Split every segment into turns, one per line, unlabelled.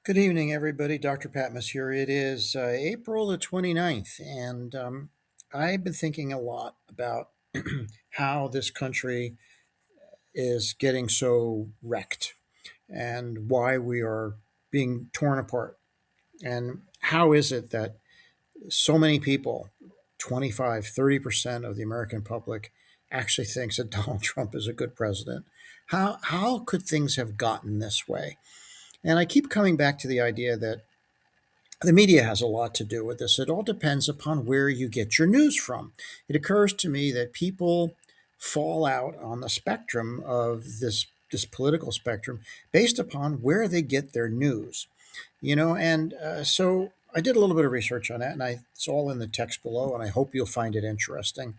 Good evening, everybody. Dr. Patmos here. It is April the 29th, and I've been thinking a lot about how this country is getting so wrecked and why we are being torn apart. And how is it that so many people, 25, 30% of the American public, actually thinks that Donald Trump is a good president? How could things have gotten this way? And I keep coming back to the idea that the media has a lot to do with this. It all depends upon where you get your news from. It occurs to me that people fall out on the spectrum of this political spectrum based upon where they get their news. So I did a little bit of research on that, and it's all in the text below, and I hope you'll find it interesting.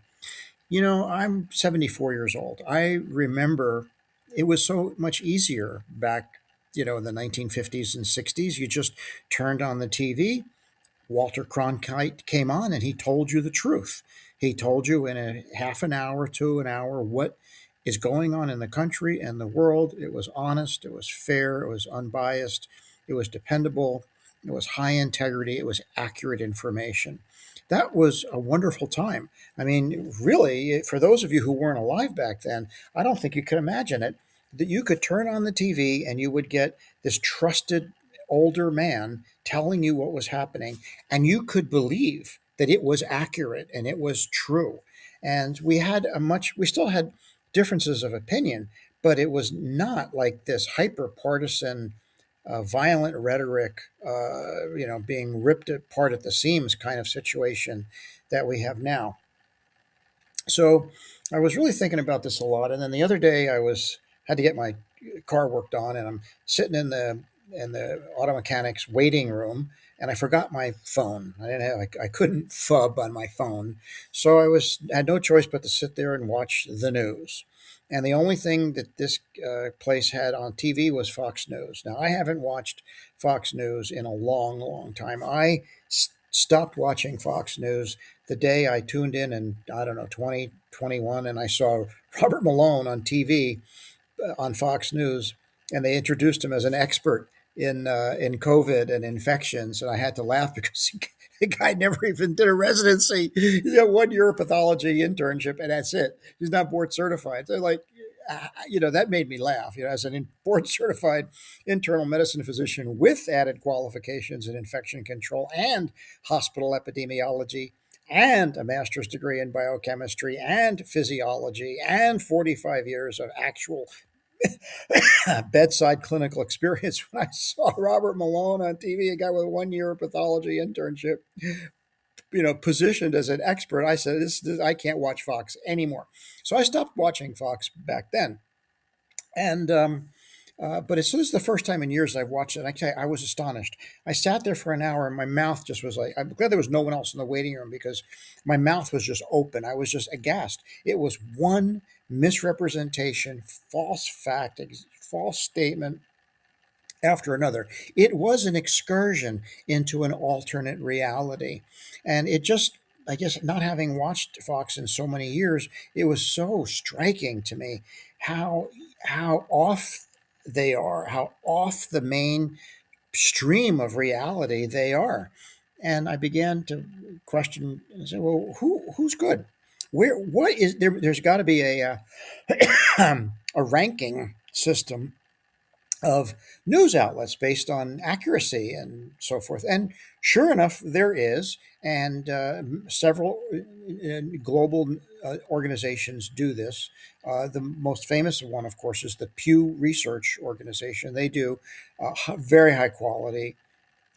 I'm 74 years old. I remember it was so much easier back, in the 1950s and 60s. You just turned on the TV. Walter Cronkite came on and he told you the truth. He told you in a half an hour to an hour what is going on in the country and the world. It was honest, it was fair, it was unbiased, it was dependable, it was high integrity, it was accurate information. That was a wonderful time. I mean, really, for those of you who weren't alive back then, I don't think you could imagine it that you could turn on the TV and you would get this trusted older man telling you what was happening, and you could believe that it was accurate and it was true. And we still had differences of opinion, but it was not like this hyper partisan, violent rhetoric, being ripped apart at the seams kind of situation that we have now. So I was really thinking about this a lot. And then the other day had to get my car worked on, and I'm sitting in the auto mechanic's waiting room, and I forgot my phone. I couldn't fub on my phone, so had no choice but to sit there and watch the news. And the only thing that this place had on TV was Fox News. Now I haven't watched Fox News in a long, long time. Stopped watching Fox News the day I tuned in I don't know 2021, and I saw Robert Malone on TV on Fox News, and they introduced him as an expert in COVID and infections, and I had to laugh because the guy never even did a residency. He got 1 year of pathology internship, and that's it. He's not board certified. So like. That made me laugh. As an board certified internal medicine physician with added qualifications in infection control and hospital epidemiology, and a master's degree in biochemistry and physiology, and 45 years of actual bedside clinical experience. When I saw Robert Malone on TV, a guy with 1 year of pathology internship, positioned as an expert, I said, this I can't watch Fox anymore. So I stopped watching Fox back then. And but as soon as the first time in years I've watched it, I was astonished. I sat there for an hour and my mouth just was like, I'm glad there was no one else in the waiting room because my mouth was just open. I was just aghast. It was one misrepresentation, false fact, false statement after another. It was an excursion into an alternate reality. And it just, I guess, not having watched Fox in so many years, it was so striking to me how how off they are, how off the main stream of reality they are. And I began to question and say, well, who's good? What is there? There's got to be a ranking system of news outlets based on accuracy and so forth. And sure enough, there is. And several global organizations do this. The most famous one, of course, is the Pew Research Organization. They do very high quality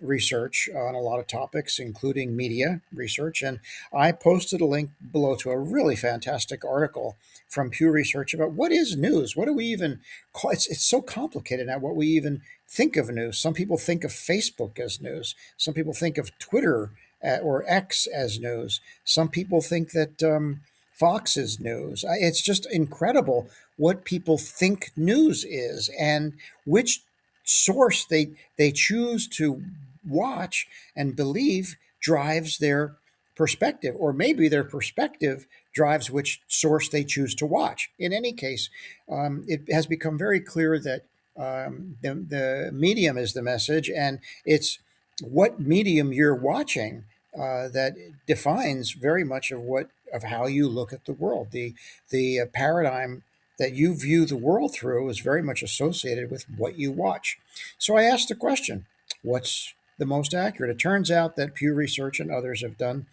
research on a lot of topics, including media research. And I posted a link below to a really fantastic article from Pew Research about what is news? What do we even call it? It's so complicated now what we even think of news. Some people think of Facebook as news. Some people think of Twitter or X as news. Some people think that Fox is news. It's just incredible what people think news is and which source they choose to watch and believe drives their perspective, or maybe their perspective drives which source they choose to watch. In any case, it has become very clear that The medium is the message, and it's what medium you're watching that defines very much of how you look at the world. The paradigm that you view the world through is very much associated with what you watch. So I asked the question, what's the most accurate? It turns out that Pew Research and others have done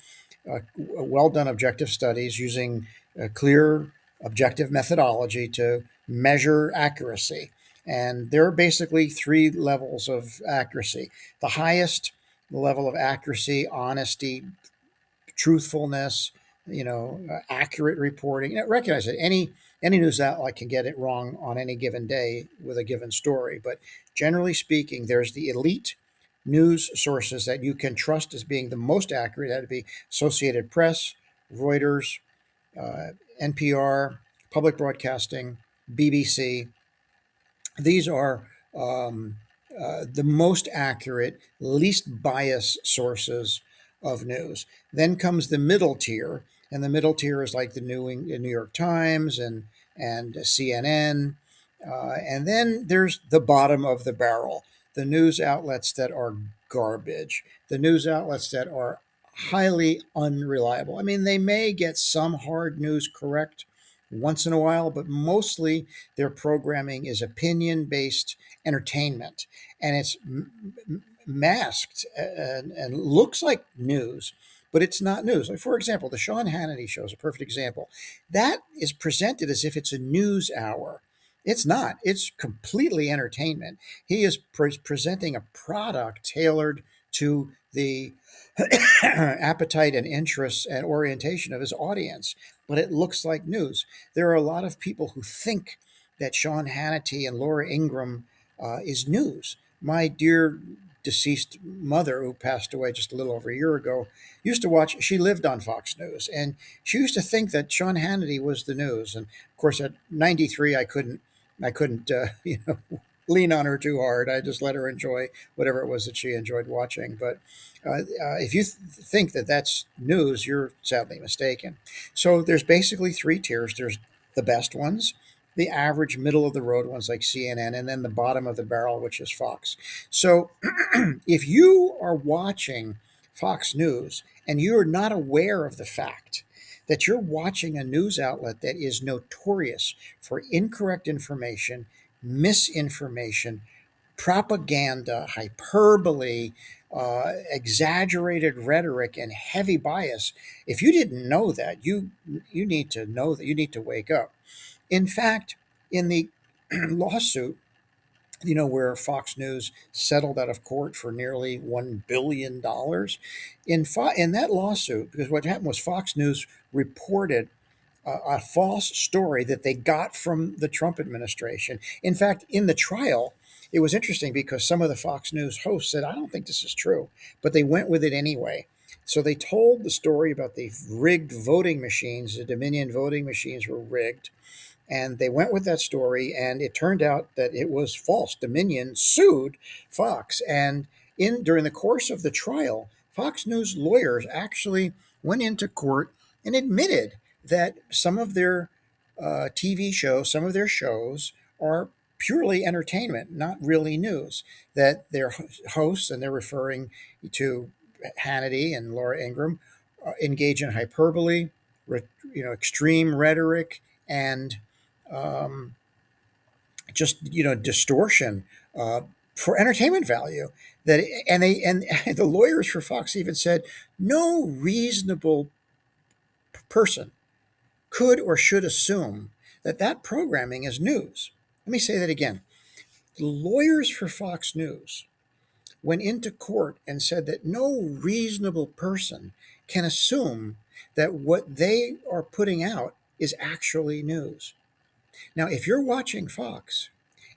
well done objective studies using a clear objective methodology to measure accuracy. And there are basically three levels of accuracy. The highest level of accuracy, honesty, truthfulness, accurate reporting. Recognize that any news outlet can get it wrong on any given day with a given story, but generally speaking, there's the elite news sources that you can trust as being the most accurate. That'd be Associated Press, Reuters, NPR, Public Broadcasting, BBC. These are the most accurate, least biased sources of news. Then comes the middle tier, and the middle tier is like the New York Times and CNN. And then there's the bottom of the barrel, the news outlets that are garbage, the news outlets that are highly unreliable. I mean, they may get some hard news correct once in a while, but mostly their programming is opinion based entertainment, and it's masked and looks like news, but it's not news. Like, for example, the Sean Hannity show is a perfect example. That is presented as if it's a news hour. It's not. It's completely entertainment. He is presenting a product tailored to the appetite and interests and orientation of his audience, but it looks like news. There are a lot of people who think that Sean Hannity and Laura Ingraham is news. My dear deceased mother, who passed away just a little over a year ago, used to watch. She lived on Fox News, and she used to think that Sean Hannity was the news. And of course, at 93, I couldn't lean on her too hard. I just let her enjoy whatever it was that she enjoyed watching. But if you think that that's news, you're sadly mistaken. So there's basically three tiers. There's the best ones, the average middle of the road ones like CNN, and then the bottom of the barrel, which is Fox. So if you are watching Fox News and you're not aware of the fact that you're watching a news outlet that is notorious for incorrect information, misinformation, propaganda, hyperbole, exaggerated rhetoric, and heavy bias. If you didn't know that, you need to know that. You need to wake up. In fact, in the lawsuit, where Fox News settled out of court for nearly $1 billion, in that lawsuit, because what happened was Fox News reported a false story that they got from the Trump administration. In fact, in the trial, it was interesting because some of the Fox News hosts said, I don't think this is true, but they went with it anyway. So they told the story about the rigged voting machines. The Dominion voting machines were rigged. And they went with that story, and it turned out that it was false. Dominion sued Fox, and during the course of the trial, Fox News lawyers actually went into court and admitted that some of their TV shows, some of their shows are purely entertainment, not really news. That their hosts, and they're referring to Hannity and Laura Ingraham, engage in hyperbole, extreme rhetoric, and um, just distortion for entertainment value. That and the lawyers for Fox even said no reasonable person could or should assume that that programming is news. Let me say that again. The lawyers for Fox News went into court and said that no reasonable person can assume that what they are putting out is actually news. Now, if you're watching Fox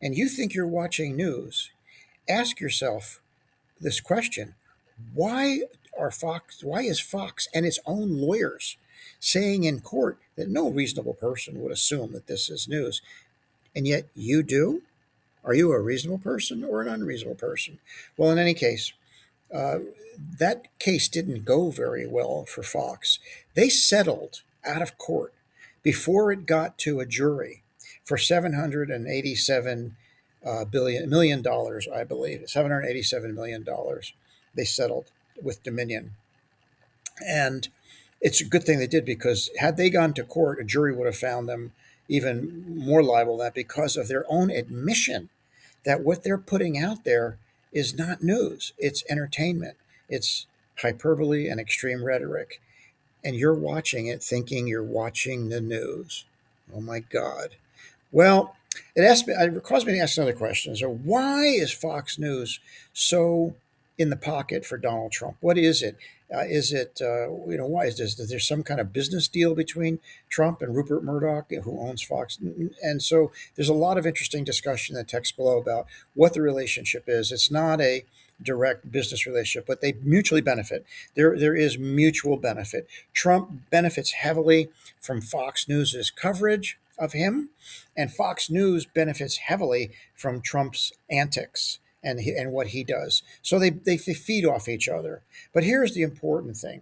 and you think you're watching news, ask yourself this question. Why is Fox and its own lawyers saying in court that no reasonable person would assume that this is news? And yet you do? Are you a reasonable person or an unreasonable person? Well, in any case, uh, that case didn't go very well for Fox. They settled out of court before it got to a jury for $787 $1 million, I believe, $787 million. They settled with Dominion, and it's a good thing they did, because had they gone to court, a jury would have found them even more liable than that, because of their own admission that what they're putting out there is not news, it's entertainment, it's hyperbole and extreme rhetoric, and you're watching it thinking you're watching the news. Oh my God. Well, it caused me to ask another question. So, why is Fox News so in the pocket for Donald Trump? What is it? Is it, why is this? Is there some kind of business deal between Trump and Rupert Murdoch, who owns Fox? And so there's a lot of interesting discussion in the text below about what the relationship is. It's not a direct business relationship, but they mutually benefit. There is mutual benefit. Trump benefits heavily from Fox News's coverage of him, and Fox News benefits heavily from Trump's antics and what he does. So they feed off each other. But here's the important thing: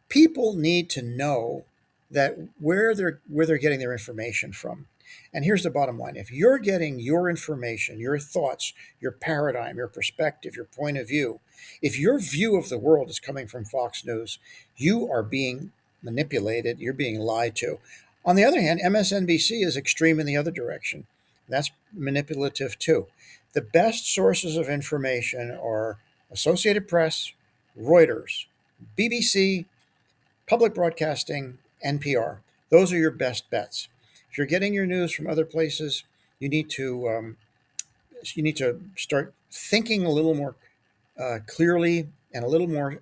people need to know that where they're getting their information from. And here's the bottom line: if you're getting your information, your thoughts, your paradigm, your perspective, your point of view, if your view of the world is coming from Fox News, you are being manipulated, you're being lied to. On the other hand, MSNBC is extreme in the other direction. That's manipulative too. The best sources of information are Associated Press, Reuters, BBC, public broadcasting, NPR. Those are your best bets. If you're getting your news from other places, you need to start thinking a little more clearly and a little more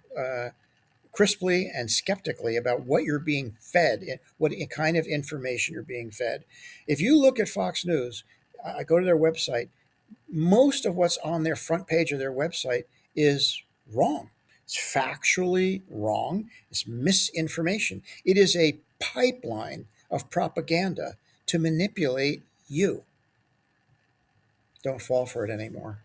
crisply and skeptically about what you're being fed, what kind of information you're being fed. If you look at Fox News, I go to their website, most of what's on their front page of their website is wrong. It's factually wrong. It's misinformation. It is a pipeline of propaganda to manipulate you. Don't fall for it anymore.